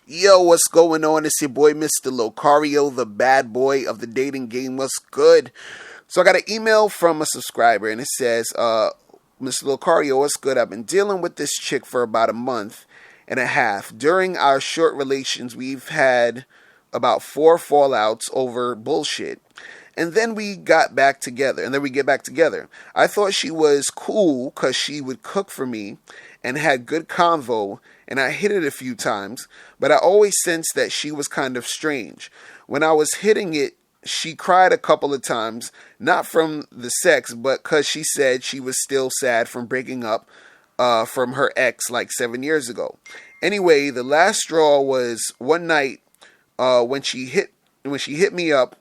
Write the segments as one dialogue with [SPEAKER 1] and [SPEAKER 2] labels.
[SPEAKER 1] Yo, what's going on? It's your boy, Mr. Locario, the bad boy of the dating game. What's good? So I got an email from a subscriber, and it says, Mr. Locario, what's good? I've been dealing with this chick for about a month and a half. During our short relations, we've had about 4 fallouts over bullshit. And then we got back together. I thought she was cool because she would cook for me and had good convo, and I hit it a few times, but I always sensed that she was kind of strange. When I was hitting it, she cried a couple of times, not from the sex, but because she said she was still sad from breaking up from her ex like 7 years ago. Anyway, the last straw was one night when she hit me up,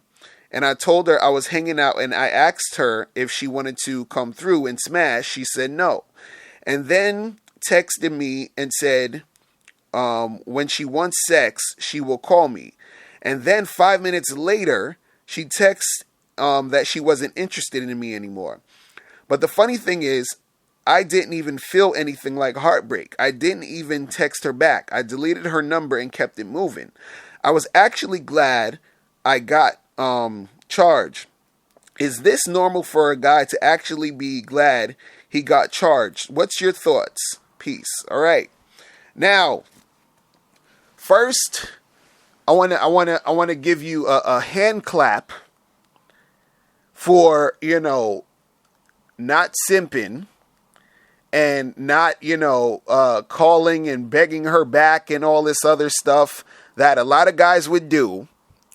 [SPEAKER 1] and I told her I was hanging out, and I asked her if she wanted to come through and smash. She said no. And then texted me and said when she wants sex, she will call me. And then 5 minutes later, she texts that she wasn't interested in me anymore. But the funny thing is, I didn't even feel anything like heartbreak. I didn't even text her back. I deleted her number and kept it moving. I was actually glad I got charged. Is this normal for a guy to actually be glad he got charged? What's your thoughts? Peace. All right. Now, first, I want to give you a hand clap for, not simping and not, calling and begging her back and all this other stuff that a lot of guys would do.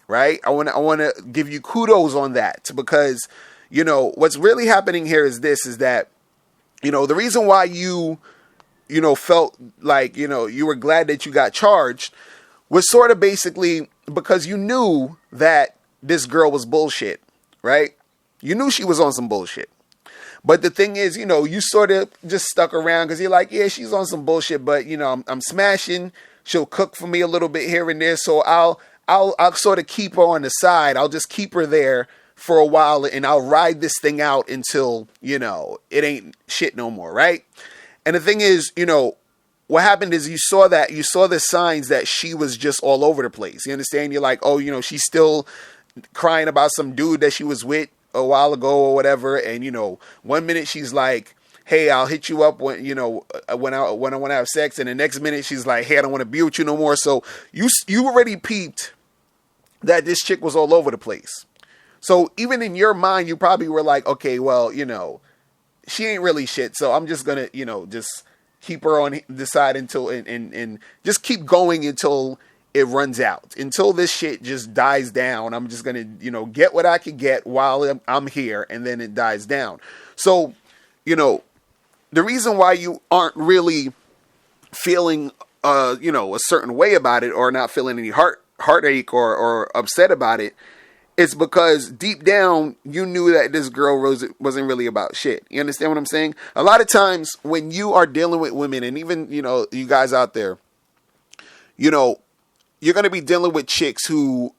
[SPEAKER 1] Right? I want to give you kudos on that, because, what's really happening here is that, the reason why you felt like, you were glad that you got charged was sort of basically because you knew that this girl was bullshit, right? You knew she was on some bullshit. But the thing is, you sort of just stuck around because you're like, yeah, she's on some bullshit, but, I'm smashing. She'll cook for me a little bit here and there, so I'll sort of keep her on the side. I'll just keep her there for a while, and I'll ride this thing out until, it ain't shit no more, right? And the thing is, what happened is you saw the signs that she was just all over the place. You understand? You're like, oh, she's still crying about some dude that she was with a while ago or whatever. And, 1 minute she's like, hey, I'll hit you up when I want to have sex. And the next minute she's like, hey, I don't want to be with you no more. So you already peeped that this chick was all over the place. So even in your mind, you probably were like, okay, well, she ain't really shit. So I'm just going to, just keep her on the side until, and just keep going until it runs out, until this shit just dies down. I'm just going to, get what I could get while I'm here, and then it dies down. So, the reason why you aren't really feeling, a certain way about it, or not feeling any heartache or upset about it, it's because deep down you knew that this girl wasn't really about shit. You understand what I'm saying? A lot of times when you are dealing with women, and even, you guys out there, you're going to be dealing with chicks who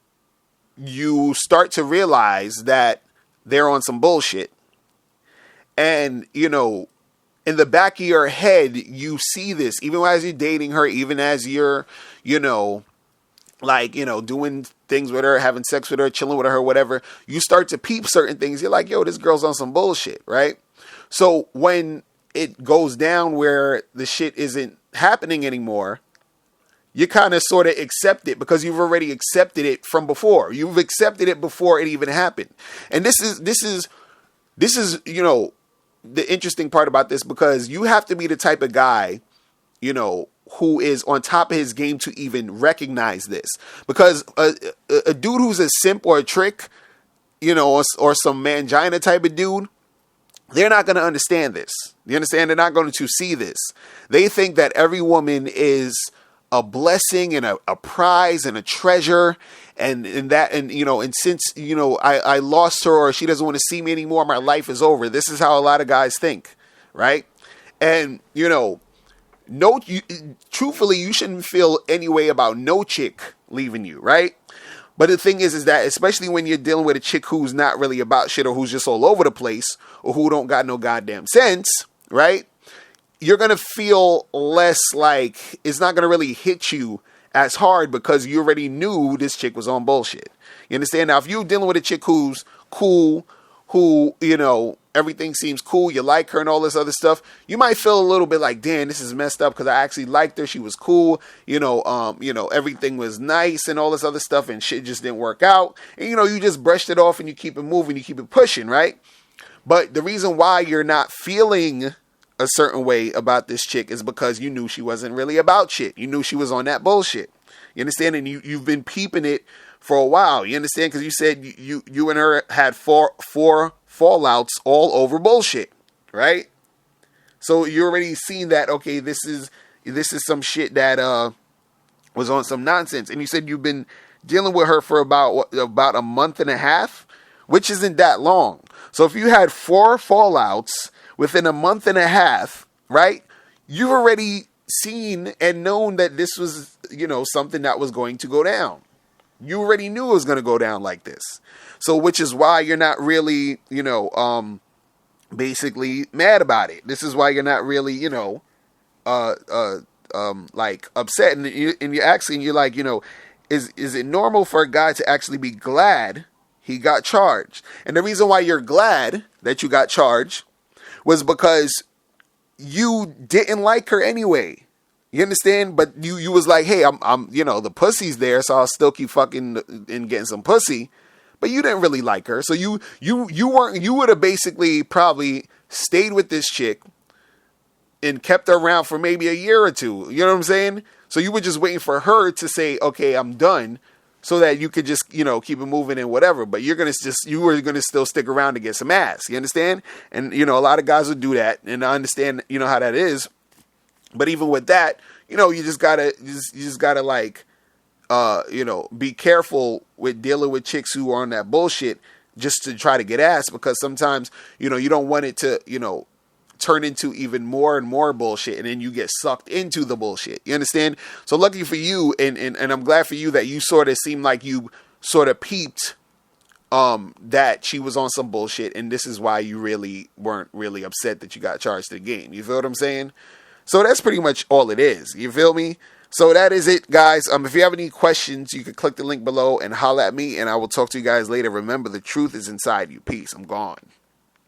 [SPEAKER 1] you start to realize that they're on some bullshit. And, in the back of your head, you see this, even as you're dating her, even as you're, doing things with her, having sex with her, chilling with her, whatever, you start to peep certain things. You're like, yo, this girl's on some bullshit, right? So when it goes down where the shit isn't happening anymore, you kind of sort of accept it because you've already accepted it from before. You've accepted it before it even happened. And this is, the interesting part about this, because you have to be the type of guy, who is on top of his game to even recognize this. Because a dude who's a simp or a trick, or some mangina type of dude, they're not going to understand this. You understand? They're not going to see this. They think that every woman is a blessing and a prize and a treasure, and since I lost her, or she doesn't want to see me anymore, my life is over. This is how a lot of guys think, right? And truthfully, you shouldn't feel any way about no chick leaving you, right? But the thing is that especially when you're dealing with a chick who's not really about shit, or who's just all over the place, or who don't got no goddamn sense, right? You're going to feel less like, it's not going to really hit you as hard because you already knew this chick was on bullshit. You understand? Now, if you're dealing with a chick who's cool, who, you know, everything seems cool, you like her and all this other stuff, you might feel a little bit like, damn, this is messed up because I actually liked her. She was cool. You know, everything was nice and all this other stuff, and shit just didn't work out. And, you know, you just brushed it off and you keep it moving, you keep it pushing, right? But the reason why you're not feeling a certain way about this chick is because you knew she wasn't really about shit. You knew she was on that bullshit. You understand? And you've been peeping it for a while. You understand? Because you said you and her had four fallouts all over bullshit, right? So you already seen that, okay, this is some shit that was on some nonsense. And you said you've been dealing with her for about a month and a half, which isn't that long. So if you had 4 fallouts within a month and a half, right, you've already seen and known that this was, you know, something that was going to go down. You already knew it was going to go down like this. So which is why you're not really, you know, basically mad about it. This is why you're not really, you know, like upset. And you're asking, you're like, you know, is it normal for a guy to actually be glad he got charged? And the reason why you're glad that you got charged was because you didn't like her anyway. You understand? But you was like, hey, I'm you know, the pussy's there, so I'll still keep fucking and getting some pussy. But you didn't really like her. So you would have basically probably stayed with this chick and kept her around for maybe a year or two. You know what I'm saying? So you were just waiting for her to say, okay, I'm done, so that you could just, you know, keep it moving and whatever. But you were gonna still stick around to get some ass. You understand? And, you know, a lot of guys would do that, and I understand, you know, how that is. But even with that, you know, you just gotta like, you know, be careful with dealing with chicks who are on that bullshit just to try to get ass, because sometimes, you know, you don't want it to, you know, turn into even more and more bullshit, and then you get sucked into the bullshit. You understand? So lucky for you, and I'm glad for you that you sort of seemed like you sort of peeped that she was on some bullshit, and this is why you really weren't really upset that you got charged to the game. You feel what I'm saying? So that's pretty much all it is. You feel me? So that is it, guys. If you have any questions, you can click the link below and holla at me, and I will talk to you guys later. Remember, the truth is inside you. Peace. I'm gone.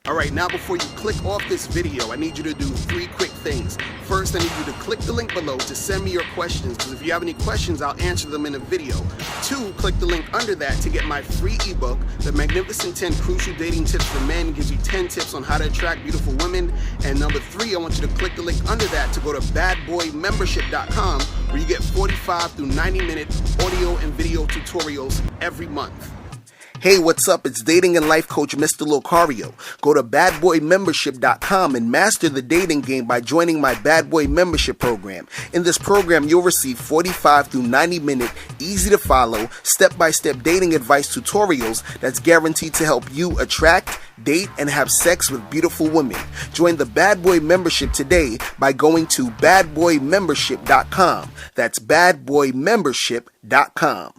[SPEAKER 1] Alright, now before you click off this video, I need you to do 3 quick things. First, I need you to click the link below to send me your questions, because if you have any questions, I'll answer them in a video. 2, click the link under that to get my free ebook, The Magnificent 10 Crucial Dating Tips for Men. It gives you 10 tips on how to attract beautiful women. And number 3, I want you to click the link under that to go to badboymembership.com, where you get 45 through 90-minute audio and video tutorials every month. Hey, what's up? It's dating and life coach Mr. Locario. Go to badboymembership.com and master the dating game by joining my Bad Boy Membership program. In this program, you'll receive 45 through 90-minute, easy-to-follow, step-by-step dating advice tutorials that's guaranteed to help you attract, date, and have sex with beautiful women. Join the Bad Boy Membership today by going to badboymembership.com. That's badboymembership.com.